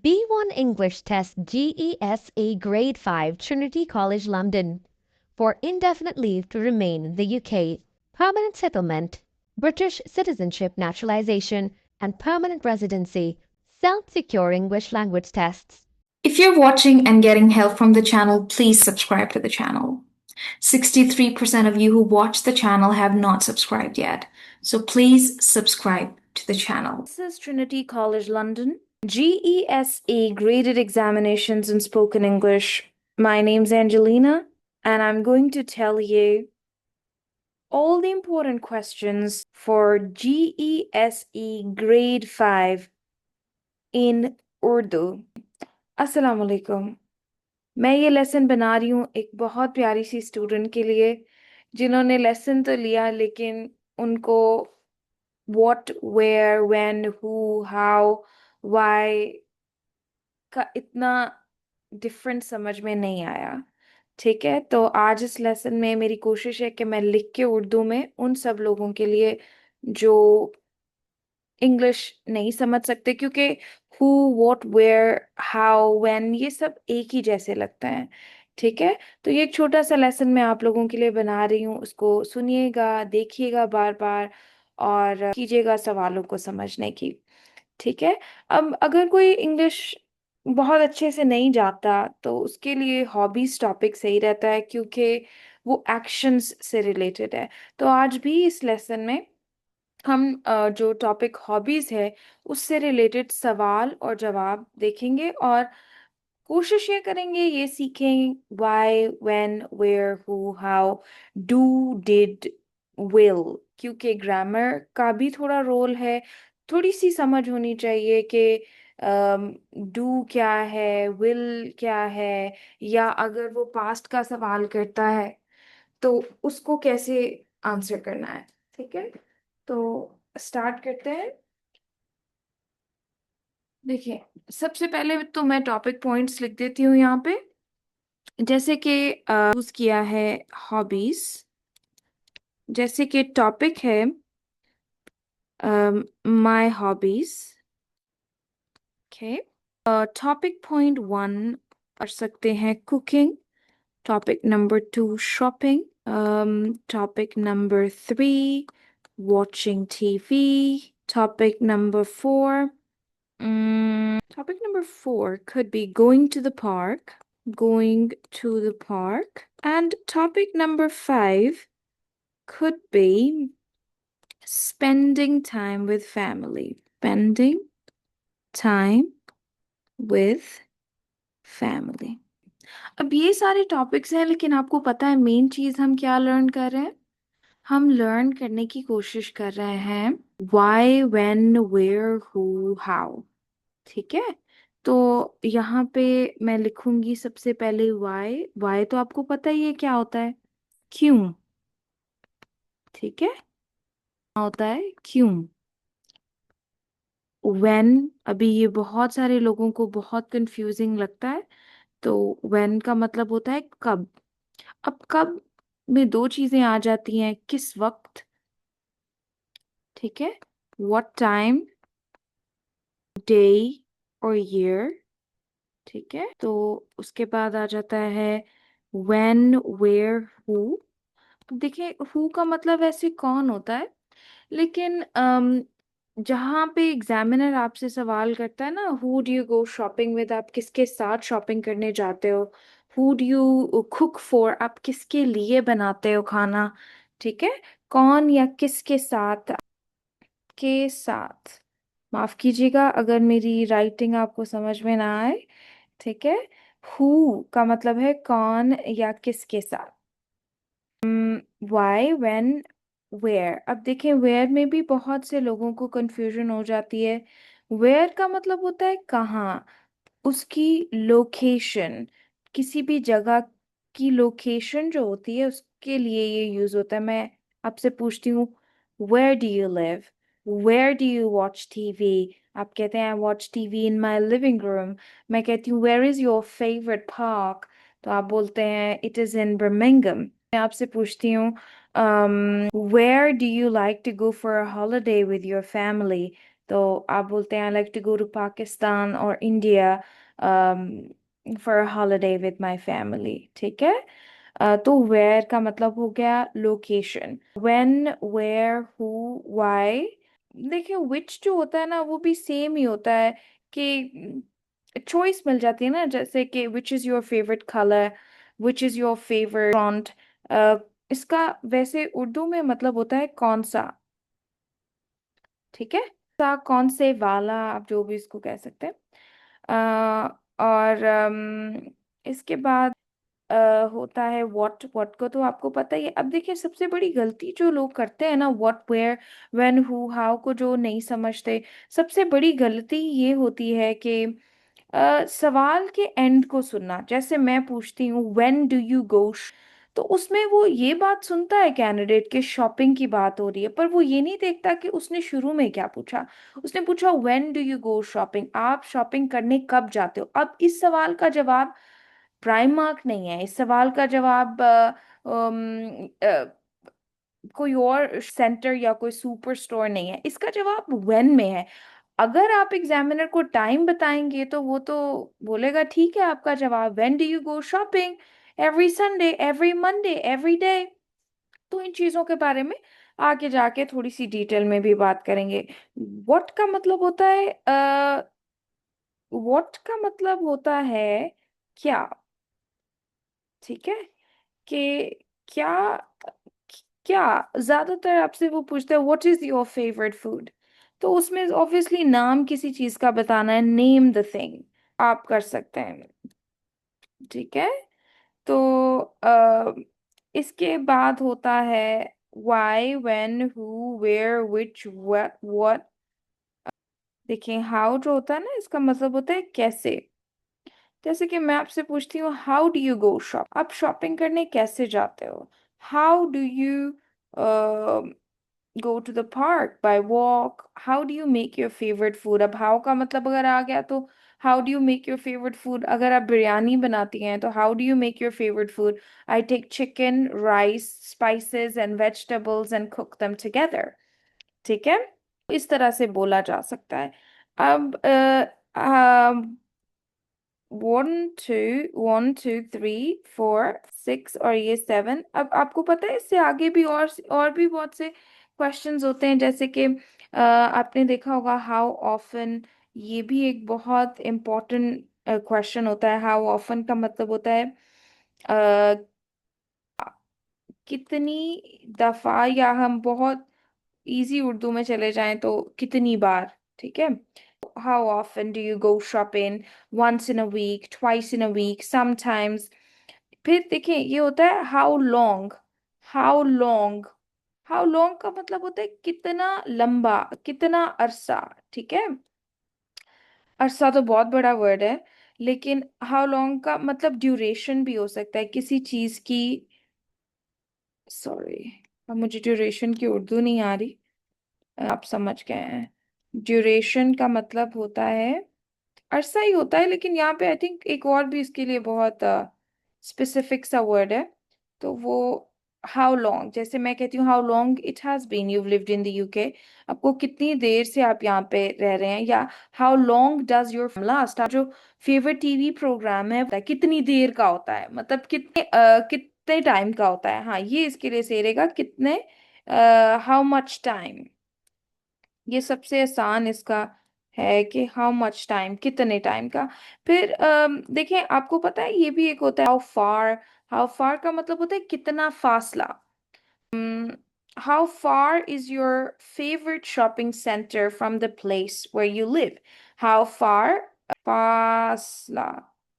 B1 English Test GESE Grade 5 Trinity College London for indefinite leave to remain in the UK, permanent settlement, British citizenship naturalization, and permanent residency, self-secure English language tests. If you're watching and getting help from the channel, please subscribe to the channel. 63% of you who watch the channel have not subscribed yet. So please subscribe to the channel. This is Trinity College London. GESE Graded Examinations in Spoken English. My name's Angelina, and I'm going to tell you all the important questions for GESE Grade 5 in Urdu. अस्सलाम वालेकुम। मैं ये lesson बना रही हूँ एक बहुत प्यारी सी स्टूडेंट के लिए जिन्होंने लेसन तो लिया लेकिन उनको what where when who how why का इतना डिफरेंट समझ में नहीं आया। ठीक है, तो आज इस लेसन में मेरी कोशिश है कि मैं लिख के उर्दू में उन सब लोगों के लिए जो इंग्लिश नहीं समझ सकते, क्योंकि who what where how when ये सब एक ही जैसे लगते हैं। ठीक है, तो ये एक छोटा सा लेसन मैं आप लोगों के लिए बना रही हूँ, उसको सुनिएगा, देखिएगा बार बार और कीजिएगा सवालों को समझने की। ठीक है, अब अगर कोई इंग्लिश बहुत अच्छे से नहीं जाता तो उसके लिए हॉबीज टॉपिक सही रहता है, क्योंकि वो एक्शंस से रिलेटेड है। तो आज भी इस लेसन में हम जो टॉपिक हॉबीज है उससे रिलेटेड सवाल और जवाब देखेंगे और कोशिश ये करेंगे ये सीखें why when where who how do did will, क्योंकि ग्रामर का भी थोड़ा रोल है। थोड़ी सी समझ होनी चाहिए कि डू क्या है, विल क्या है, या अगर वो पास्ट का सवाल करता है तो उसको कैसे आंसर करना है। ठीक है, तो स्टार्ट करते हैं। देखिए, सबसे पहले तो मैं टॉपिक पॉइंट्स लिख देती हूँ यहाँ पे, जैसे कि यूज किया है हॉबीज, जैसे कि टॉपिक है my hobbies. Okay, topic point 1 कर सकते हैं cooking, topic number 2 shopping, topic number 3 watching TV, topic number 4. Topic number 4 could be going to the park, going to the park. And topic number 5 could be spending time with family, spending time with family. अब ये सारे topics हैं, लेकिन आपको पता है main चीज हम क्या लर्न कर रहे हैं? हम लर्न करने की कोशिश कर रहे हैं why, when, where, who, how। ठीक है, तो यहाँ पे मैं लिखूंगी सबसे पहले वाई। वाई तो आपको पता ही है क्या होता है, क्यों। ठीक है, क्या होता है, क्यों। व्हेन, अभी ये बहुत सारे लोगों को बहुत कंफ्यूजिंग लगता है, तो व्हेन का मतलब होता है कब। अब कब में दो चीजें आ जाती हैं, किस वक्त। ठीक है, व्हाट टाइम, डे और ईयर। ठीक है, तो उसके बाद आ जाता है when, where, who। देखिए, हु का मतलब ऐसे कौन होता है, लेकिन जहाँ पे एग्जामिनर आपसे सवाल करता है ना, who do you go shopping with, आप किसके साथ शॉपिंग करने जाते हो। Who do you cook for, आप किसके लिए बनाते हो खाना। ठीक है, कौन या किसके साथ, के साथ। माफ कीजिएगा अगर मेरी राइटिंग आपको समझ में ना आए। ठीक है, हु का मतलब है कौन या किसके साथ। Why, when, where. अब देखें, वेयर में भी बहुत से लोगों को कंफ्यूजन हो जाती है। वेयर का मतलब होता है कहाँ, उसकी लोकेशन, किसी भी जगह की लोकेशन जो होती है उसके लिए ये यूज होता है। मैं आपसे पूछती हूँ where do you live, where do you watch TV, आप कहते हैं I watch TV in my living room. मैं कहती हूँ where is your favourite park, तो आप बोलते हैं इट इज इन बर्मिंघम। मैं आपसे पूछती हूँ where do you like to go for a holiday with your family, तो आप बोलते हैं I like to go to Pakistan और India for holiday with my family, ठीक है। तो वेयर का मतलब हो गया location. When, where, who, why. देखिए विच जो होता है ना वो भी सेम ही होता है कि चॉइस मिल जाती है ना, जैसे कि which is your favourite colour, which is your favourite font. इसका वैसे उर्दू में मतलब होता है कौन सा, ठीक है। सा, कौन से वाला, आप जो भी इसको कह सकते हैं। और इसके बाद होता है व्हाट। व्हाट को तो आपको पता ही है। अब देखिए सबसे बड़ी गलती जो लोग करते हैं ना, what, where, when, who, how को जो नहीं समझते, सबसे बड़ी गलती ये होती है कि सवाल के एंड को सुनना। जैसे मैं पूछती हूँ व्हेन डू यू गो, तो उसमें वो ये बात सुनता है कैंडिडेट के शॉपिंग की बात हो रही है, पर वो ये नहीं देखता कि उसने शुरू में क्या पूछा। उसने पूछा when do you go shopping, आप शॉपिंग करने कब जाते हो। अब इस सवाल का जवाब प्राइम मार्क नहीं है, इस सवाल का जवाब कोई और सेंटर या कोई सुपर स्टोर नहीं है, इसका जवाब व्हेन में है। अगर आप एग्जामिनर को टाइम बताएंगे तो वो तो बोलेगा ठीक है आपका जवाब when do you go shopping, every Sunday, every Monday, every day. तो इन चीजों के बारे में आगे जाके थोड़ी सी डिटेल में भी बात करेंगे। व्हाट का मतलब होता है व्हाट का मतलब होता है क्या, ठीक है। कि क्या, क्या ज्यादातर आपसे वो पूछता है what is your favourite food, तो उसमें ऑब्वियसली नाम किसी चीज का बताना है, नेम द थिंग आप कर सकते हैं, ठीक है। तो इसके बाद होता है why, when, who, where, which, what। देखिए हाउ जो होता है ना इसका मतलब होता है कैसे। जैसे कि मैं आपसे पूछती हूँ how do you go shop, आप शॉपिंग करने कैसे जाते हो। How do you go to the park by walk, how do you make your favorite food। अब how का मतलब अगर आ गया तो how do you make your favorite food। अगर आप बिरयानी बनाती हैं तो how do you make your favorite food। I take chicken, rice, spices and vegetables and cook them together, ठीक है। इस तरह से बोला जा सकता है। अब 1 2 1 2 3 4 6 और ये 7। अब आपको पता है इससे आगे भी और भी बहुत से क्वेश्चंस होते हैं, जैसे कि आपने देखा होगा हाउ ऑफन। ये भी एक बहुत इम्पोर्टेंट क्वेश्चन होता है। हाउ ऑफन का मतलब होता है अ, कितनी दफा, या हम बहुत इजी उर्दू में चले जाएं तो कितनी बार, ठीक है। How often do you go shopping, once in a week, twice in a week, sometimes। फिर देखिए ये होता है how long. How long, how long का मतलब होता है कितना लंबा, कितना अरसा, ठीक है। अरसा तो बहुत बड़ा वर्ड है, लेकिन हाउ लॉन्ग का मतलब ड्यूरेशन भी हो सकता है किसी चीज की। सॉरी, अब मुझे ड्यूरेशन की उर्दू नहीं आ रही, आप समझ गए हैं। ड्यूरेशन का मतलब होता है अरसा ही होता है, लेकिन यहाँ पे आई थिंक एक और भी इसके लिए बहुत स्पेसिफिक सा वर्ड है। तो वो हाउ लॉन्ग, जैसे मैं कहती हूँ how long it has been you lived in the UK, आपको कितनी देर से आप यहाँ पे रह रहे हैं। या how long does your last, जो फेवरेट टीवी प्रोग्राम है कितनी देर का होता है, मतलब कितने टाइम का होता है। हाँ ये इसके लिए सही रहेगा, कितने, हाउ मच टाइम। ये सबसे आसान इसका है कि हाउ मच टाइम, कितने टाइम का। फिर देखें आपको पता है ये भी एक होता है हाउ फार। हाउ फार का मतलब होता है कितना फासला। How far is your favourite shopping centre from the place where you live. How far, फासला,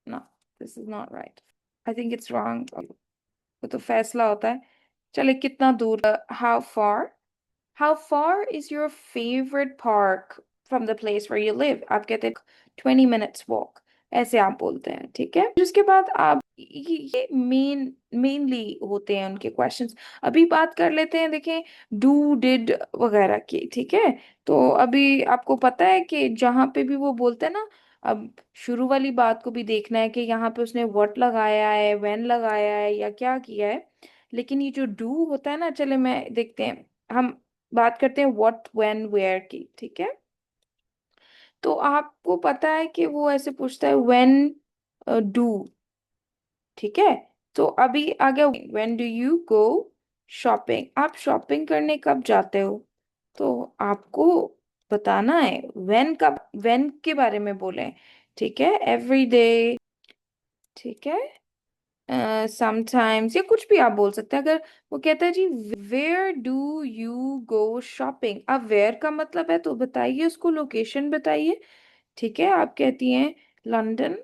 no this is not right, I think it's wrong. वो तो फैसला होता है। चले कितना दूर, how far. How far is your favorite park from the place where you live? आप कहते हैं 20 minutes walk, ऐसे आप बोलते हैं, ठीक है। फिर उसके बाद आप ये मेनली होते हैं उनके क्वेश्चंस। अभी बात कर लेते हैं, देखें डू डिड वगैरह की, ठीक है। तो अभी आपको पता है कि जहाँ पे भी वो बोलते हैं ना, अब शुरू वाली बात को भी देखना है कि यहाँ पे उसने व्हाट लगाया है, व्हेन लगाया है, या क्या किया है। लेकिन ये जो डू होता है ना, चले मैं देखते हैं, हम बात करते हैं व्हाट, व्हेन, वेयर की, ठीक है। तो आपको पता है कि वो ऐसे पूछता है व्हेन डू, ठीक है। तो अभी आ गया when do you go shopping, आप शॉपिंग करने कब जाते हो। तो आपको बताना है व्हेन, कब, व्हेन के बारे में बोले, ठीक है, एवरी डे, ठीक है, समटाइम्स, या कुछ भी आप बोल सकते हैं। अगर वो कहता है जी where do you go shopping, अब वेयर का मतलब है तो बताइए, उसको लोकेशन बताइए, ठीक है। आप कहती हैं लंदन,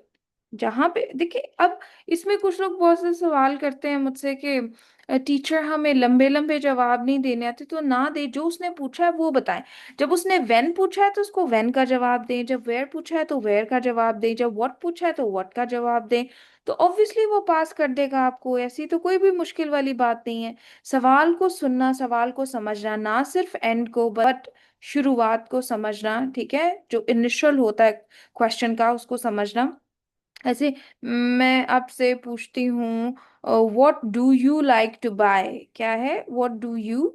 जहाँ पे, देखिए अब इसमें कुछ लोग बहुत से सवाल करते हैं मुझसे कि टीचर हमें लंबे लंबे जवाब नहीं देने आते, तो ना दे, जो उसने पूछा है वो बताएं। जब उसने व्हेन पूछा है तो उसको व्हेन का जवाब दें, जब वेयर पूछा है तो वेयर का जवाब दें, जब व्हाट पूछा है तो व्हाट का जवाब दें। तो ऑब्वियसली वो पास कर देगा आपको, ऐसी तो कोई भी मुश्किल वाली बात नहीं है। सवाल को सुनना, सवाल को समझना, ना सिर्फ एंड को बट शुरुआत को समझना, ठीक है, जो इनिशियल होता है क्वेश्चन का उसको समझना। ऐसे मैं आपसे पूछती हूँ what do you like to buy, क्या है, what do you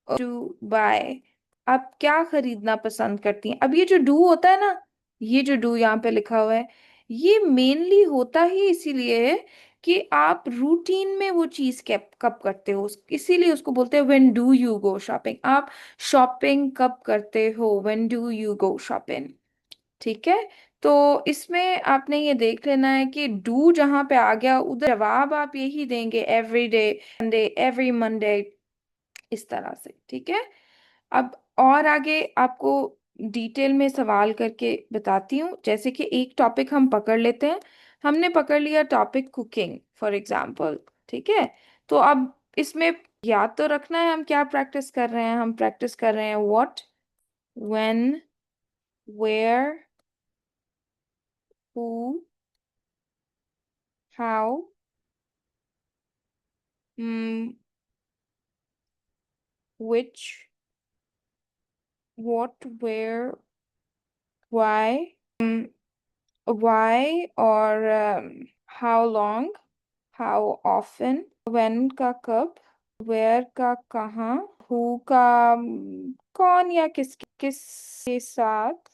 to buy, आप क्या खरीदना पसंद करती हैं। अब ये जो डू होता है ना, ये जो डू यहाँ पे लिखा हुआ है, ये मेनली होता ही इसीलिए है कि आप रूटीन में वो चीज कब कब करते हो, इसीलिए उसको बोलते हैं when do you go shopping. आप शॉपिंग कब करते हो, when do you go shopping, ठीक है। तो इसमें आपने ये देख लेना है कि डू जहां पे आ गया उधर जवाब आप यही देंगे, every day, Sunday, every Monday, इस तरह से, ठीक है। अब और आगे आपको डिटेल में सवाल करके बताती हूँ। जैसे कि एक टॉपिक हम पकड़ लेते हैं, हमने पकड़ लिया टॉपिक कुकिंग फॉर एग्जाम्पल, ठीक है। तो अब इसमें याद तो रखना है हम क्या प्रैक्टिस कर रहे हैं, हम प्रैक्टिस कर रहे हैं what, when, where, who, how, which, what, where, why, why और how long, how often, when का कब, where का कहाँ, who का कौन या किसके साथ,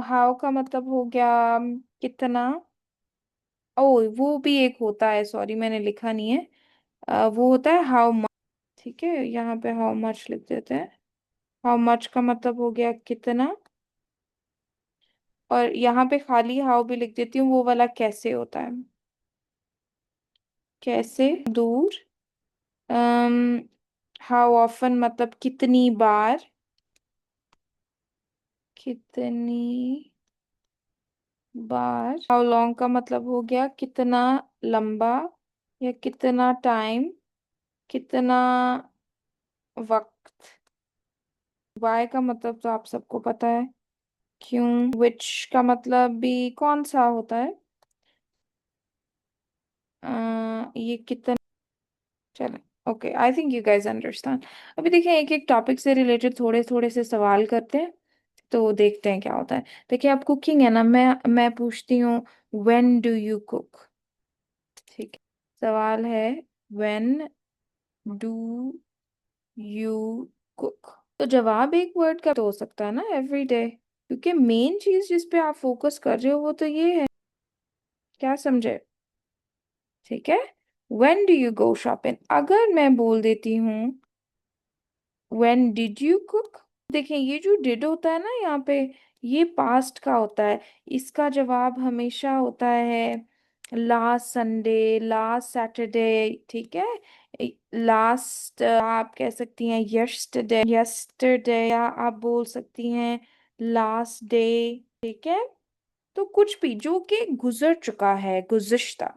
how का मतलब हो गया कितना, ओ वो भी एक होता है, सॉरी मैंने लिखा नहीं है, वो होता है हाउ मच, ठीक है, यहाँ पे हाउ मच लिख देते हैं। हाउ मच का मतलब हो गया कितना, और यहाँ पे खाली हाउ भी लिख देती हूँ, वो वाला कैसे होता है, कैसे दूर। हाउ ऑफन मतलब कितनी बार, कितनी बार। हाउ लॉन्ग का मतलब हो गया कितना लंबा या कितना टाइम, कितना वक्त। वाई का मतलब तो आप सबको पता है, क्यों। विच का मतलब भी कौन सा होता है, ये कितना, चलो, okay, I think you guys understand. अभी देखिए एक एक टॉपिक से रिलेटेड थोड़े थोड़े से सवाल करते हैं, तो देखते हैं क्या होता है। देखिए आप कुकिंग है ना, मैं पूछती हूँ व्हेन डू यू कुक, ठीक है। सवाल है व्हेन डू यू कुक, तो जवाब एक वर्ड का तो हो सकता है ना, एवरी डे, क्योंकि मेन चीज जिस पे आप फोकस कर रहे हो वो तो ये है, क्या समझे, ठीक है। When do you go shopping, अगर मैं बोल देती हूँ व्हेन डिड यू कुक, देखें ये जो डिड होता है ना यहाँ पे, ये पास्ट का होता है, इसका जवाब हमेशा होता है लास्ट संडे, लास्ट सैटरडे, ठीक है। लास्ट आप कह सकती हैं यस्टरडे, यस्टरडे, या आप बोल सकती हैं लास्ट डे, ठीक है। तो कुछ भी जो कि गुजर चुका है, गुज़िश्ता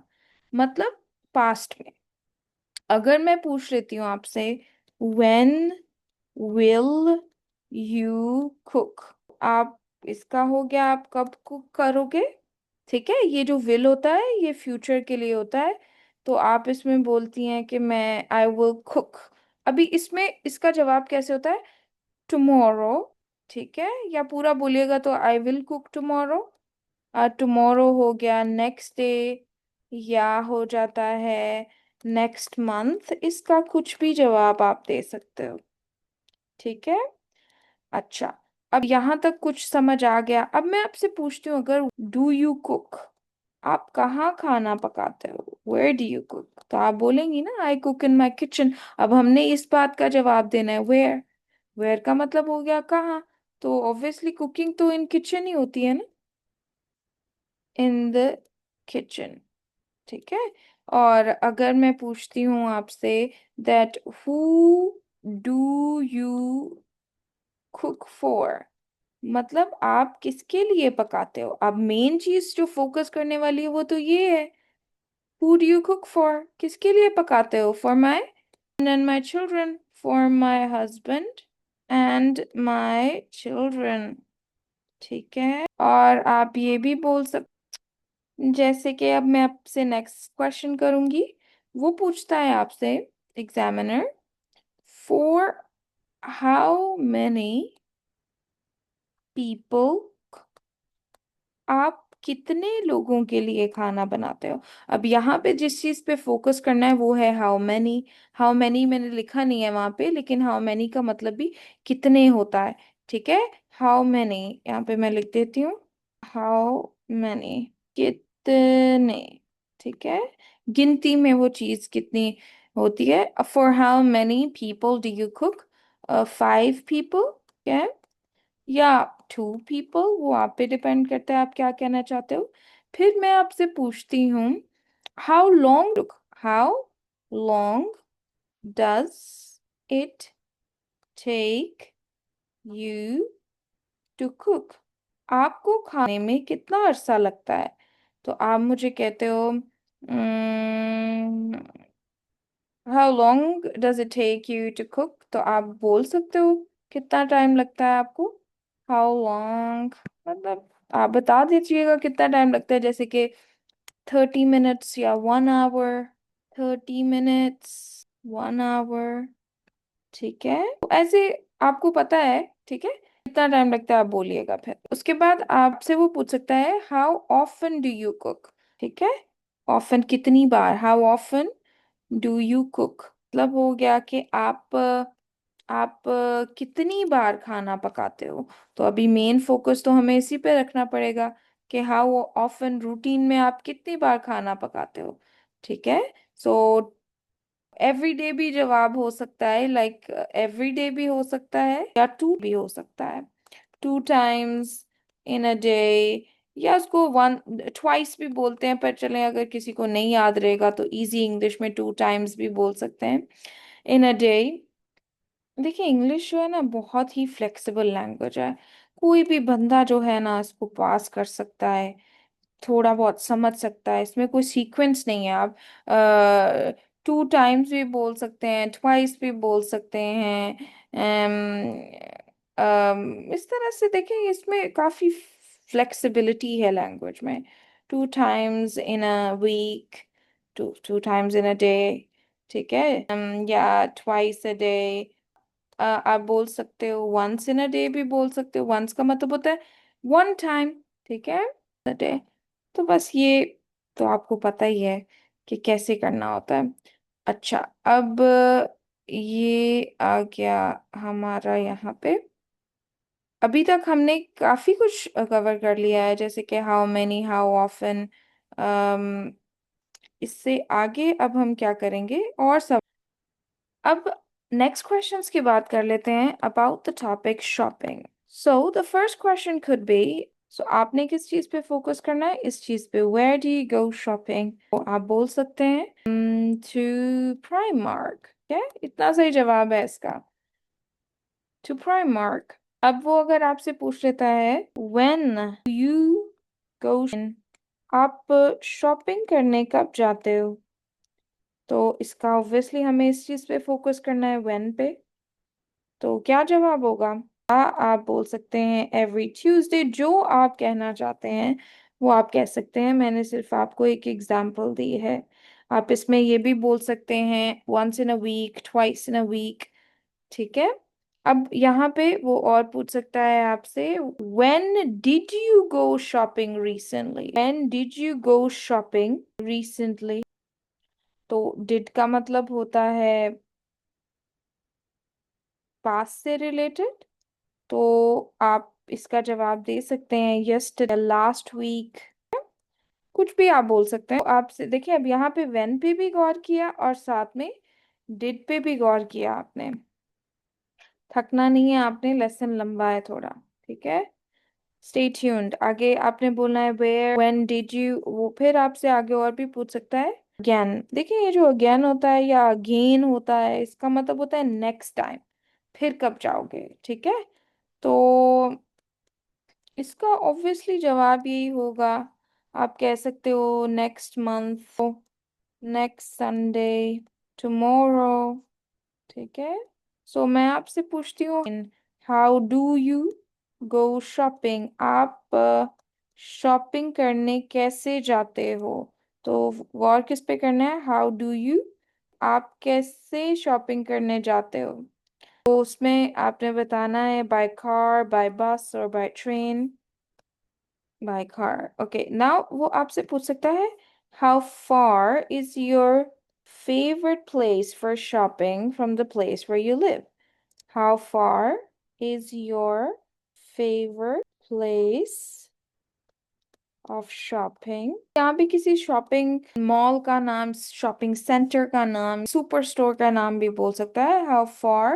मतलब पास्ट में। अगर मैं पूछ लेती हूँ आपसे व्हेन विल यू कुक, आप, इसका हो गया आप कब कुक करोगे, ठीक है। ये जो विल होता है ये फ्यूचर के लिए होता है, तो आप इसमें बोलती हैं कि मैं आई विल कुक। अभी इसमें इसका जवाब कैसे होता है, टुमारो, ठीक है, या पूरा बोलिएगा तो I will cook tomorrow. Tomorrow हो गया नेक्स्ट डे, या हो जाता है नेक्स्ट मंथ, इसका कुछ भी जवाब आप दे सकते हो, ठीक है। अच्छा, अब यहाँ तक कुछ समझ आ गया। अब मैं आपसे पूछती हूँ, अगर डू यू कुक, आप कहाँ खाना पकाते हो, वेयर डू यू कुक, तो आप बोलेंगी ना I cook in my kitchen. अब हमने इस बात का जवाब देना है वेयर। वेयर का मतलब हो गया कहाँ, तो ऑब्वियसली कुकिंग तो इन किचन ही होती है ना, इन द किचन। ठीक है। और अगर मैं पूछती हूँ आपसे that who do you cook for, मतलब आप किसके लिए पकाते हो। अब मेन चीज जो फोकस करने वाली है वो तो ये है, who do you cook for, किसके लिए पकाते हो, for my and my children, for my husband and my children. ठीक है। और आप ये भी बोल सकते, जैसे कि अब मैं आपसे नेक्स्ट क्वेश्चन करूंगी, वो पूछता है आपसे examiner, for how many people, आप कितने लोगों के लिए खाना बनाते हो। अब यहाँ पे जिस चीज पे फोकस करना है वो है हाउ मैनी। हाउ मैनी मैंने लिखा नहीं है वहां पे, लेकिन हाउ मैनी का मतलब भी कितने होता है। ठीक है। हाउ मैनी यहाँ पे मैं लिख देती हूँ, हाउ मैनी, कितने। ठीक है। गिनती में वो चीज कितनी होती है। For how many people do you cook, 5 people, क्या, या 2 people, वो आप पे डिपेंड करता है आप क्या कहना चाहते हो। फिर मैं आपसे पूछती हूँ, how long, how long does it take you to cook, आपको खाने में कितना अरसा लगता है। तो आप मुझे कहते हो how long does it take you to cook, तो आप बोल सकते हो कितना टाइम लगता है आपको, हाउ लॉन्ग, मतलब आप बता दीजिएगा कितना टाइम लगता है, जैसे कि 30 minutes या 1 hour, 30 minutes, 1 hour। ठीक है, तो ऐसे आपको पता है। ठीक है, कितना टाइम लगता है आप बोलिएगा। फिर उसके बाद आपसे वो पूछ सकता है how often do you cook. ठीक है, ऑफन कितनी बार, how often do you cook, मतलब हो गया कि आप कितनी बार खाना पकाते हो। तो अभी मेन फोकस तो हमें इसी पे रखना पड़ेगा कि हाउ ऑफन, रूटीन में आप कितनी बार खाना पकाते हो। ठीक है। सो एवरी डे भी जवाब हो सकता है, लाइक एवरी डे भी हो सकता है, या टू भी हो सकता है, 2 times इन अ डे, या उसको वन ट्वाइस भी बोलते हैं, पर चलें अगर किसी को नहीं याद रहेगा तो इजी इंग्लिश में 2 times भी बोल सकते हैं, इन अ डे। देखिए इंग्लिश जो है ना बहुत ही फ्लेक्सिबल लैंग्वेज है, कोई भी बंदा जो है ना इसको पास कर सकता है, थोड़ा बहुत समझ सकता है, इसमें कोई सीक्वेंस नहीं है। आप 2 times भी बोल सकते हैं, ट्वाइस भी बोल सकते हैं, इस तरह से देखें इसमें काफी फ्लेक्सिबिलिटी है लैंग्वेज में। 2 times in a week, two times in a day. ठीक है। या ट्वाइस अ डे, आप बोल सकते हो वंस इन अ डे भी बोल सकते हो, वंस का मतलब होता है 1 time। ठीक है, डे। तो बस ये तो आपको पता ही है कि कैसे करना होता है। अच्छा, अब ये आ गया हमारा यहाँ पे, अभी तक हमने काफी कुछ कवर कर लिया है, जैसे कि हाउ मेनी, हाउ ऑफन। इससे आगे अब हम क्या करेंगे और सब, अब नेक्स्ट क्वेश्चंस की बात कर लेते हैं about the topic shopping. So the first question could be, so आपने किस चीज पे फोकस करना है, इस चीज पे, where do you go shopping, तो आप बोल सकते हैं टू प्राइमार्क। क्या, इतना सही जवाब है इसका, टू प्राइमार्क। अब वो अगर आपसे पूछ लेता है व्हेन डू यू गो, आप शॉपिंग करने कब जाते हो, तो इसका ऑब्वियसली हमें इस चीज पे फोकस करना है, व्हेन पे। तो क्या जवाब होगा, आप बोल सकते हैं एवरी ट्यूसडे, जो आप कहना चाहते हैं वो आप कह सकते हैं, मैंने सिर्फ आपको एक एग्जांपल दी है। आप इसमें ये भी बोल सकते हैं once in a week, twice in a week. ठीक है। अब यहाँ पे वो और पूछ सकता है आपसे, when did you go shopping recently, when did you go shopping recently. तो डिड का मतलब होता है पास्ट से रिलेटेड, तो आप इसका जवाब दे सकते हैं यस्टरडे, लास्ट वीक, कुछ भी आप बोल सकते हैं। तो आपसे देखिए, अब यहाँ पे व्हेन पे भी गौर किया और साथ में डिड पे भी गौर किया आपने। थकना नहीं है आपने, लेसन लंबा है थोड़ा, ठीक है। Stay tuned. आगे आपने बोलना है वेयर, व्हेन डिड यू, वो फिर आपसे आगे और भी पूछ सकता है। अगेन, देखिए ये जो अगेन होता है या अगेन होता है, इसका मतलब होता है नेक्स्ट टाइम, फिर कब जाओगे, ठीक है। तो इसका ऑब्वियसली जवाब यही होगा। आप कह सकते हो next month, next Sunday, tomorrow, ठीक है। सो मैं आपसे पूछती हूँ, how do you go shopping, आप शॉपिंग करने कैसे जाते हो। तो गौर किस पे करना है, हाउ डू यू, आप कैसे शॉपिंग करने जाते हो। तो उसमें आपने बताना है बाय कार, बाय बस और by train. By car, okay. Now वो आपसे पूछ सकता है, how far is your favourite place for shopping from the place where you live. How far is your favorite place of shopping? यहाँ भी किसी shopping mall का नाम, शॉपिंग सेंटर का नाम, सुपर स्टोर का नाम भी बोल सकता है। How far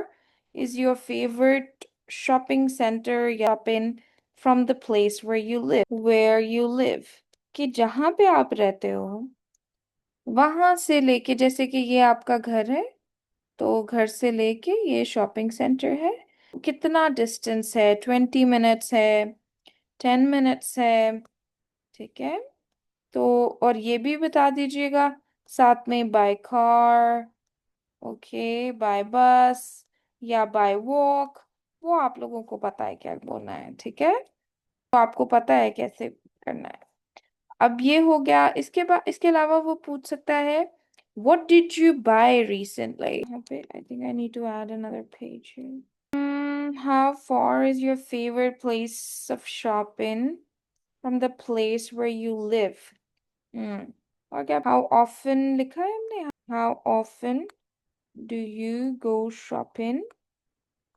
is your favorite shopping center या pin from the place where you live? Where you live, कि जहाँ पे आप रहते हो वहां से लेके, जैसे कि ये आपका घर है, तो घर से लेके ये शॉपिंग सेंटर है, कितना डिस्टेंस है, 20 मिनट्स है, 10 मिनट्स है, ठीक है। तो और ये भी बता दीजिएगा साथ में, बाय कार, ओके, बाय बस या बाय वॉक, वो आप लोगों को पता है क्या बोलना है, ठीक है। तो आपको पता है कैसे करना है। अब ये हो गया, इसके बाद इसके अलावा वो पूछ सकता है, what did you buy recently? यहाँ पे I think I need to add another page here. How far is your favorite place of shopping from the place where you live? और क्या, how often लिखा है हमने, how often do you go shopping?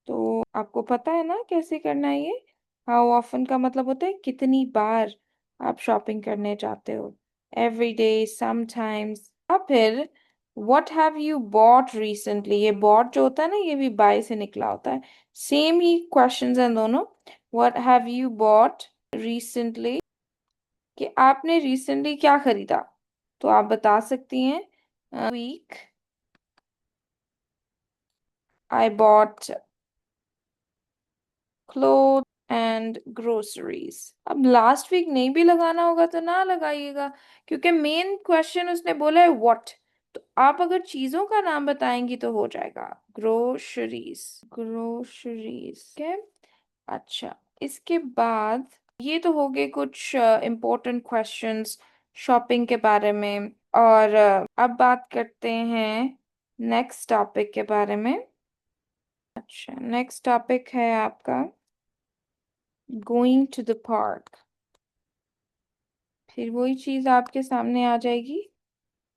तो आपको पता है ना कैसे करना है ये। हाउ ऑफन का मतलब होता है कितनी बार आप शॉपिंग करने जाते हो, एवरी डे, समटाइम्स। अब फिर what have you bought recently, ये बॉट जो होता है ना, ये भी बाय से निकला होता है, सेम ही क्वेश्चंस हैं दोनों। What have you bought recently, कि आपने रिसेंटली क्या खरीदा, तो आप बता सकती हैं week I bought cloth and groceries. अब लास्ट वीक नहीं भी लगाना होगा तो ना लगाइएगा, क्योंकि मेन क्वेश्चन उसने बोला है व्हाट। तो आप अगर चीजों का नाम बताएंगी तो हो जाएगा ग्रोसरीज, ग्रोसरीज, ठीक है। अच्छा, इसके बाद ये तो हो गए कुछ इम्पोर्टेंट क्वेश्चंस शॉपिंग के बारे में। और अब बात करते हैं नेक्स्ट टॉपिक के बारे में। अच्छा, नेक्स्ट टॉपिक है आपका गोइंग टू द पार्क। फिर वही चीज आपके सामने आ जाएगी,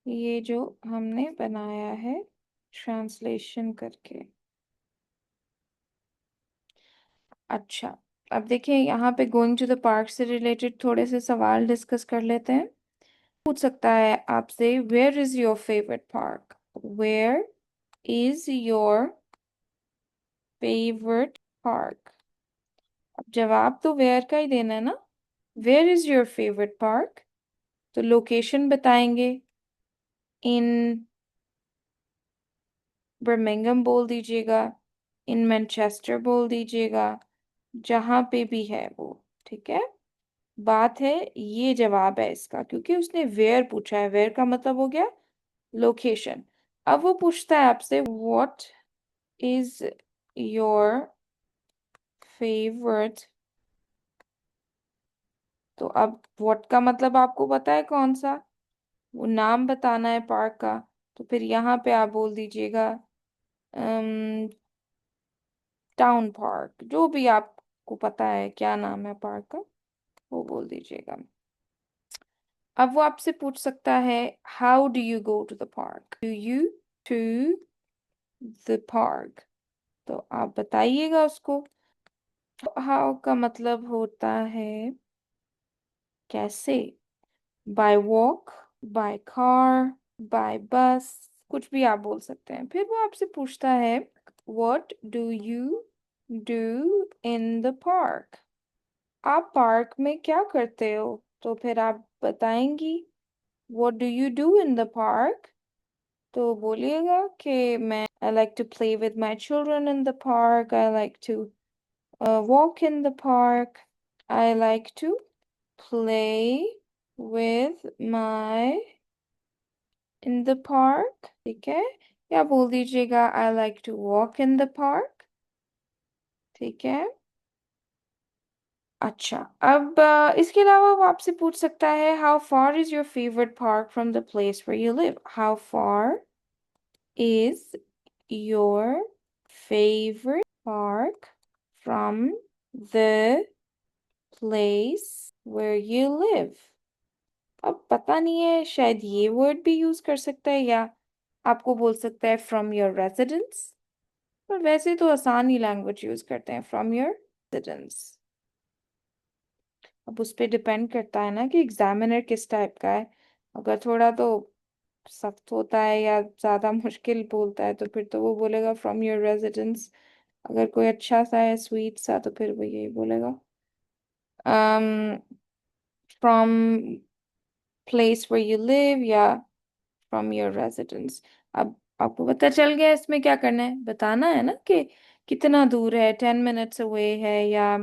ये जो हमने बनाया है ट्रांसलेशन करके। अच्छा, अब देखिए यहाँ पे गोइंग टू द पार्क से रिलेटेड थोड़े से सवाल डिस्कस कर लेते हैं। पूछ सकता है आपसे, where is your favourite park, where is your favourite park. अब जवाब तो वेयर का ही देना है ना, where is your favourite park, तो लोकेशन बताएंगे, इन बर्मिंघम बोल दीजिएगा, इन मैनचेस्टर बोल दीजिएगा, जहां पे भी है वो, ठीक है। बात है, ये जवाब है इसका, क्योंकि उसने वेयर पूछा है, वेयर का मतलब हो गया लोकेशन। अब वो पूछता है आपसे, व्हाट इज योर फेवरेट, तो अब व्हाट का मतलब आपको पता है कौन सा, वो नाम बताना है पार्क का। तो फिर यहाँ पे आप बोल दीजिएगा टाउन पार्क, जो भी आपको पता है क्या नाम है पार्क का, वो बोल दीजिएगा। अब वो आपसे पूछ सकता है, how do you go to the park, do you to the park, तो आप बताइएगा उसको, हाउ का मतलब होता है कैसे। By walk, by car, by bus, कुछ भी आप बोल सकते हैं। फिर वो आपसे पूछता है what do you do in the park, आप पार्क में क्या करते हो। तो फिर आप बताएंगी what do you do in the park. तो बोलिएगा कि मैं I like to play with my children in the park, I like to walk in the park, I like to play with my in the park, ठीक है। या बोल दीजिएगा I like to walk in the park, ठीक है। अच्छा, अब इसके अलावा वो आपसे पूछ सकता है how far is your favourite park from the place where you live, how far is your favourite park from the place where you live. अब पता नहीं है, शायद ये वर्ड भी यूज कर सकता है या आपको बोल सकता है फ्रॉम योर रेजिडेंस, पर वैसे तो आसान ही लैंग्वेज यूज करते हैं फ्रॉम योर रेजिडेंस। अब उस पर डिपेंड करता है ना कि एग्जामिनर किस टाइप का है। अगर थोड़ा तो सख्त होता है या ज्यादा मुश्किल बोलता है तो फिर तो वो बोलेगा फ्रॉम योर रेजिडेंस। अगर कोई अच्छा सा है स्वीट सा तो फिर वो यही बोलेगा from place where you live या फ्रॉम योर रेजिडेंस। अब आपको पता चल गया इसमें क्या करना है, बताना है ना कि कितना दूर है, 10 मिनट्स अवे है या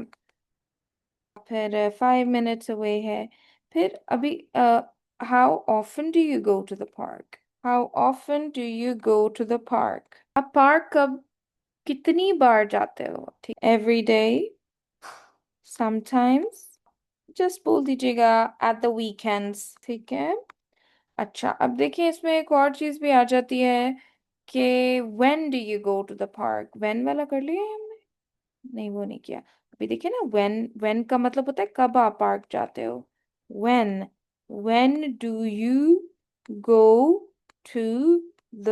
फिर 5 मिनट्स अवे है। फिर अभी how often do you go to the park, how often do you go to the park, आप पार्क कब कितनी बार जाते हो, ठीक, एवरी डे, समटाइम्स, जस्ट बोल दीजिएगा एट द वीकेंड्स, ठीक है। अच्छा, अब देखिए इसमें एक और चीज भी आ जाती है कि when do you go to the park, when वाला कर लिया है हमने, नहीं वो नहीं किया। अभी देखिए ना, व्हेन का मतलब होता है कब आप पार्क जाते हो। When, when do you go to the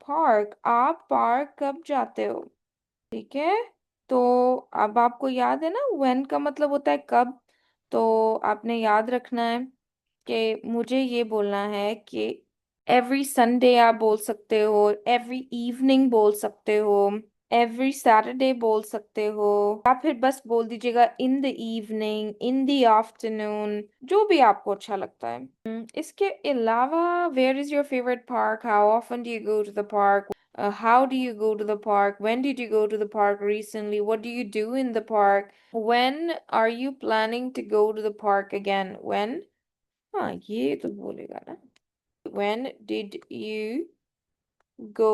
park, आप पार्क कब जाते हो, ठीक है। तो अब आपको याद है ना व्हेन का मतलब होता है कब, तो आपने याद रखना है कि मुझे ये बोलना है कि एवरी संडे आप बोल सकते हो, एवरी इवनिंग बोल सकते हो, एवरी सैटरडे बोल सकते हो, या फिर बस बोल दीजिएगा in the evening, in the afternoon, जो भी आपको अच्छा लगता है। इसके अलावा where is your favourite park, how often do you go to the park, how do you go to the park, when did you go to the park recently, what do you do in the park, when are you planning to go to the park again, when, हाँ ये तो बोलेगा ना, when did you go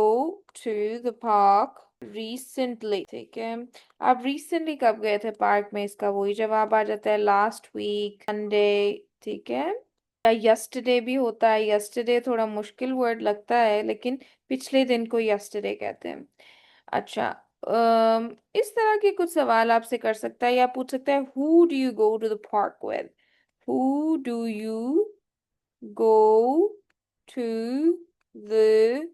to the park recently, ठीक है। आप recently कब गए थे पार्क में, इसका वही जवाब आ जाता है लास्ट वीक, संडे, ठीक है। या यस्टरडे भी होता है, यस्टरडे थोड़ा मुश्किल वर्ड लगता है लेकिन पिछले दिन को यस्टरडे कहते हैं। अच्छा, इस तरह के कुछ सवाल आपसे कर सकता है या पूछ सकता है who do you go to the park with, who do you go to the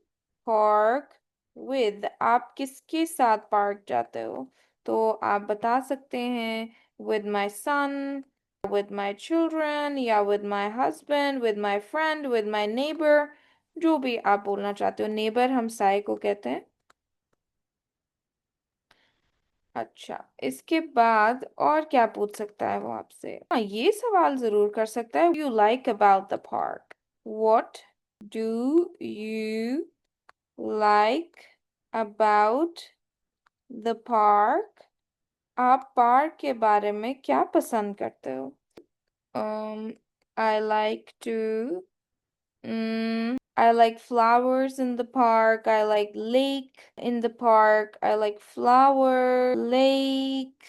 park with, आप किसके साथ पार्क जाते हो। तो आप बता सकते हैं with my son, with my children, या with my husband, with my friend, with my neighbor, जो भी आप बोलना चाहते हो। नेबर हमसाए को कहते हैं। अच्छा, इसके बाद और क्या पूछ सकता है वो आपसे, हाँ ये सवाल जरूर कर सकता है, you like about the park, what do you like about the park, आप पार्क के बारे में क्या पसंद करते हो। I like to, I like flowers in the park. I like lake in the park. I like flower, lake,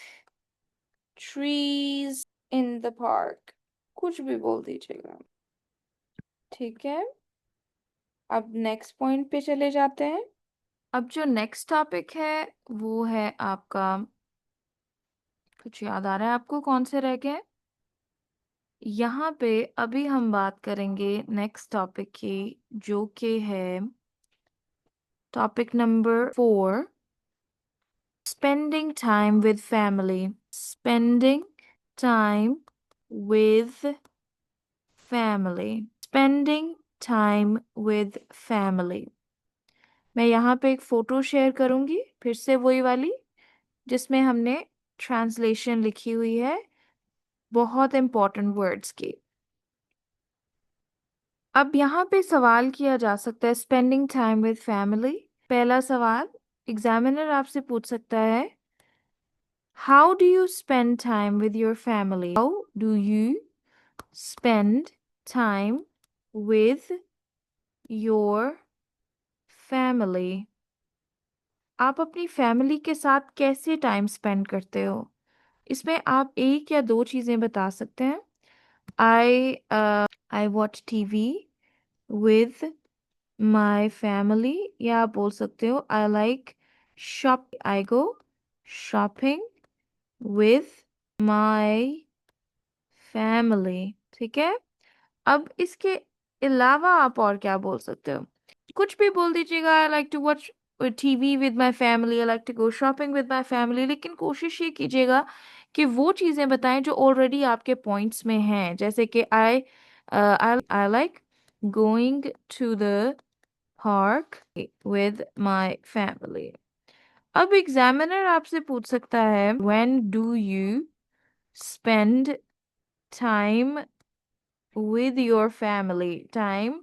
trees in the park. कुछ भी बोल दीजिएगा, ठीक है। अब नेक्स्ट पॉइंट पे चले जाते हैं। अब जो नेक्स्ट टॉपिक है वो है आपका, कुछ याद आ रहा है आपको कौन से रह गए। यहाँ पे अभी हम बात करेंगे नेक्स्ट टॉपिक की, जो कि है topic number 4, spending time with family, spending time with family. Spending time with family. मैं यहाँ पे एक फोटो शेयर करूंगी, फिर से वही वाली जिसमें हमने ट्रांसलेशन लिखी हुई है बहुत इंपॉर्टेंट वर्ड्स की। अब यहाँ पे सवाल किया जा सकता है स्पेंडिंग टाइम विद फैमिली। पहला सवाल एग्जामिनर आपसे पूछ सकता है, how do you spend time with your family? How do you spend time with your family? आप अपनी फैमिली के साथ कैसे टाइम स्पेंड करते हो? इसमें आप एक या दो चीजें बता सकते हैं। I watch TV with my family, या आप बोल सकते हो I like shop, I go shopping with my family. ठीक है, अब इसके अलावा आप और क्या बोल सकते हो? कुछ भी बोल दीजिएगा, I like to watch TV with my family, I like to go shopping with my family, लेकिन कोशिश ये कीजिएगा कि वो चीज़ें बताएं जो ऑलरेडी आपके पॉइंट्स में हैं, जैसे कि I like going to the park with my family. अब एग्जामिनर आपसे पूछ सकता है, when do you spend time with your family? Time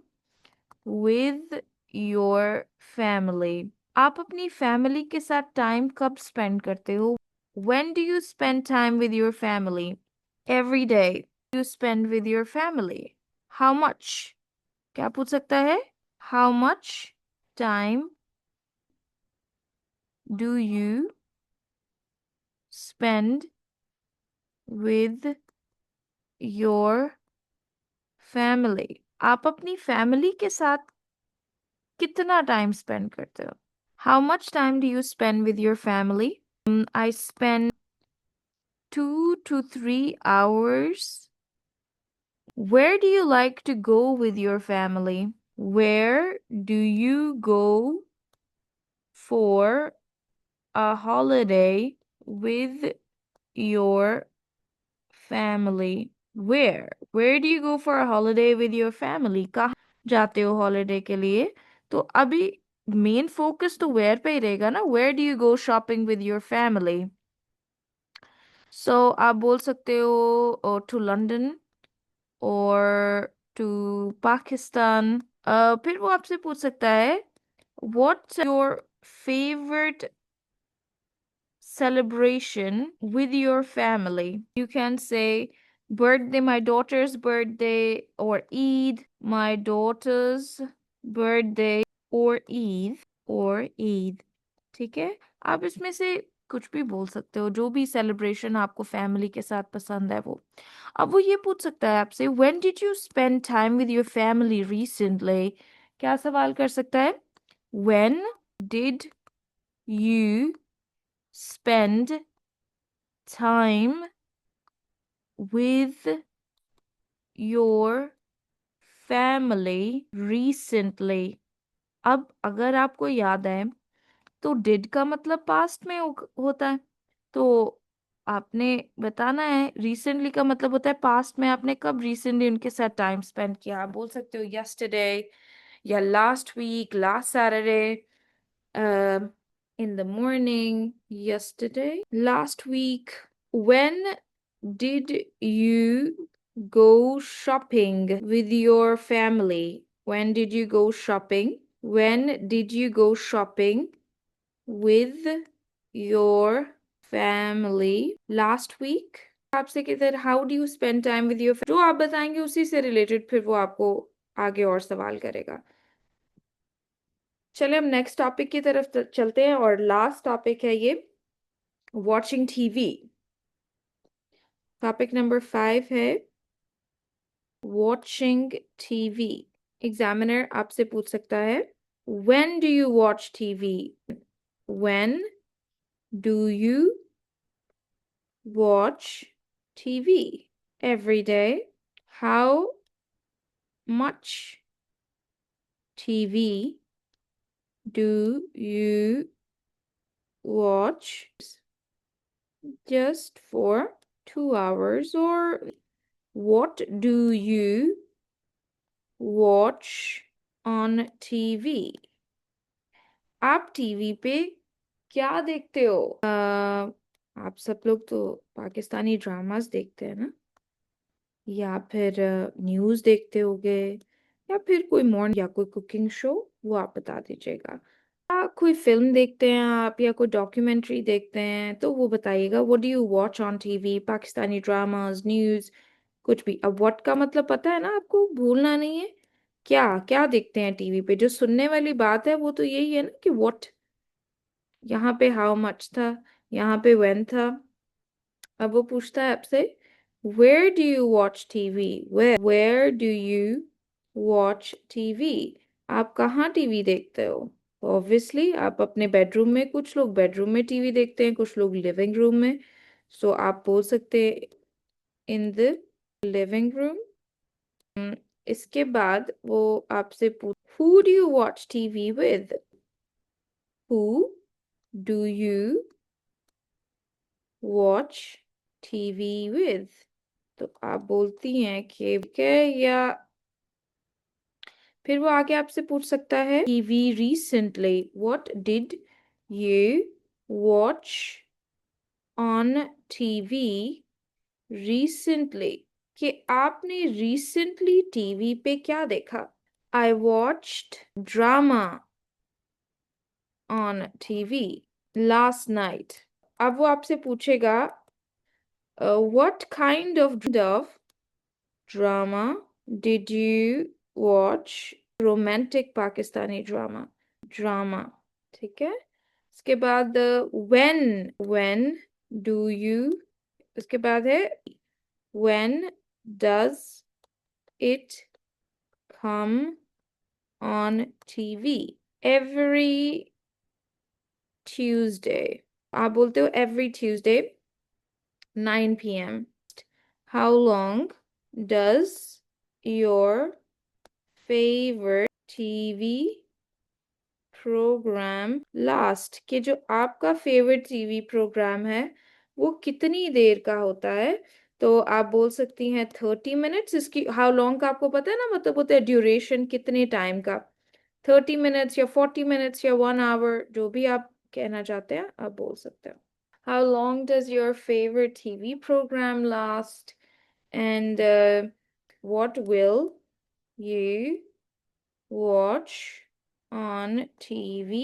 with your family. आप अपनी फैमिली के साथ टाइम कब स्पेंड करते हो? When do you spend time with your family? Every day you spend with your family. How much? क्या पूछ सकता है? How much time do you spend with your family? आप अपनी फैमिली के साथ कितना टाइम स्पेंड करते हो? How much time do you spend with your family? I spend 2 to 3 hours. Where do you like to go with your family? Where do you go for a holiday with your family? Where do you go for a holiday with your family? कहाँ जाते हो holiday के लिए? तो अभी main focus तो where पे ही रहेगा ना, where do you go shopping with your family? So आप बोल सकते हो टू लंदन और टू पाकिस्तान। फिर वो आपसे पूछ सकता है, what's your favourite celebration with your family? You can say birthday, my daughter's birthday, or Eid, my daughter's birthday, or Eid. ठीक है, आप इसमें से कुछ भी बोल सकते हो, जो भी सेलिब्रेशन आपको फैमिली के साथ पसंद है वो। अब वो ये पूछ सकता है आपसे, when did you spend time with your family recently? क्या सवाल कर सकता है? When did you spend time with your family recently? अब अगर आपको याद है तो did का मतलब पास्ट में होता है, तो आपने बताना है recently का मतलब होता है पास्ट में आपने कब recently उनके साथ टाइम स्पेंड किया। आप बोल सकते हो yesterday या last week, last Saturday, in the morning, yesterday, last week. When did you go shopping with your family? When did you go shopping? When did you go shopping with your family last week? आपसे किधर how do you spend time with your, जो आप बताएंगे उसी से related फिर वो आपको आगे और सवाल करेगा। चलिए हम नेक्स्ट टॉपिक की तरफ चलते हैं, और लास्ट टॉपिक है ये वॉचिंग टीवी। टॉपिक नंबर 5 है वॉचिंग टीवी। एग्जामिनर आपसे पूछ सकता है, when do you watch TV? When do you watch TV? Every day? How much TV do you watch? just for 2 hours, or what do you watch on TV? आप TV पे क्या देखते हो? आप सब लोग तो पाकिस्तानी ड्रामास देखते हैं ना, या फिर न्यूज़ देखते होगे, या फिर कोई मॉर्निंग या कोई कुकिंग शो, वो आप बता दीजिएगा। कोई फिल्म देखते हैं आप, या कोई डॉक्यूमेंट्री देखते हैं, तो वो बताइएगा। What do you watch on TV? Pakistani dramas, news, कुछ भी। अब व्हाट का मतलब पता है ना आपको, भूलना नहीं है। क्या क्या देखते हैं टीवी पे? जो सुनने वाली बात है वो तो यही है ना कि व्हाट। यहाँ पे हाउ मच था, यहाँ पे व्हेन था। अब वो पूछता है आपसे, where do you watch TV? Where do you watch TV? आप कहाँ टीवी देखते हो? ऑब्वियसली आप अपने बेडरूम में, कुछ लोग बेडरूम में टीवी देखते हैं, कुछ लोग लिविंग रूम में। सो आप बोल सकते हैं इन द लिविंग रूम। इसके बाद वो आपसे पूछ, who do you watch TV with? Who do you watch TV with? तो आप बोलती हैं कि ठीक है, या फिर वो आगे आपसे पूछ सकता है, TV recently, what did you watch on TV recently? कि आपने रिसेंटली टीवी पे क्या देखा? I watched drama on TV last night. अब वो आपसे पूछेगा, what kind of drama did you watch? Romantic Pakistani drama, ठीक है। इसके बाद व्हेन डू यू, इसके बाद है when does it come on TV? Every Tuesday. आप बोलते हो every Tuesday 9 p.m. How long does your favorite TV programme last? कि जो आपका फेवरेट टीवी प्रोग्राम है वो कितनी देर का होता है? तो आप बोल सकती हैं 30 मिनट्स। इसकी हाउ लॉन्ग का आपको पता है ना, मतलब होता है ड्यूरेशन, कितने टाइम का। 30 मिनट्स या 40 मिनट्स या 1 आवर, जो भी आप कहना चाहते हैं आप बोल सकते हो। How long does your favourite TV programme last? And what will you watch on TV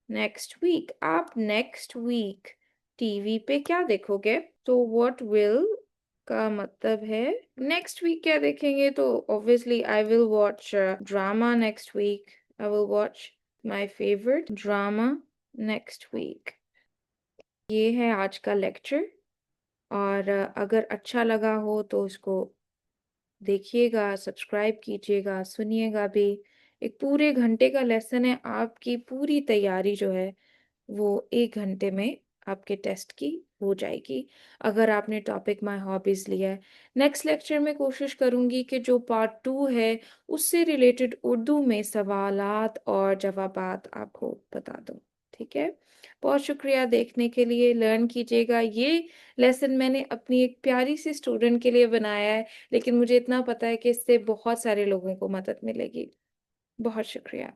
next week? आप next week टीवी पे क्या देखोगे? तो what will का मतलब है next week क्या देखेंगे? तो obviously I will watch drama next week. I will watch my favorite drama next week. ये है आज का लेक्चर, और अगर अच्छा लगा हो तो इसको देखिएगा, सब्सक्राइब कीजिएगा, सुनिएगा भी। एक पूरे घंटे का लेसन है, आपकी पूरी तैयारी जो है वो 1 घंटे में आपके टेस्ट की हो जाएगी, अगर आपने टॉपिक माय हॉबीज लिया है। नेक्स्ट लेक्चर में कोशिश करूंगी कि जो पार्ट 2 है उससे रिलेटेड उर्दू में सवालात और जवाबात आपको बता दूं। ठीक है, बहुत शुक्रिया देखने के लिए। लर्न कीजिएगा। ये लेसन मैंने अपनी एक प्यारी सी स्टूडेंट के लिए बनाया है, लेकिन मुझे इतना पता है कि इससे बहुत सारे लोगों को मदद मिलेगी। बहुत शुक्रिया।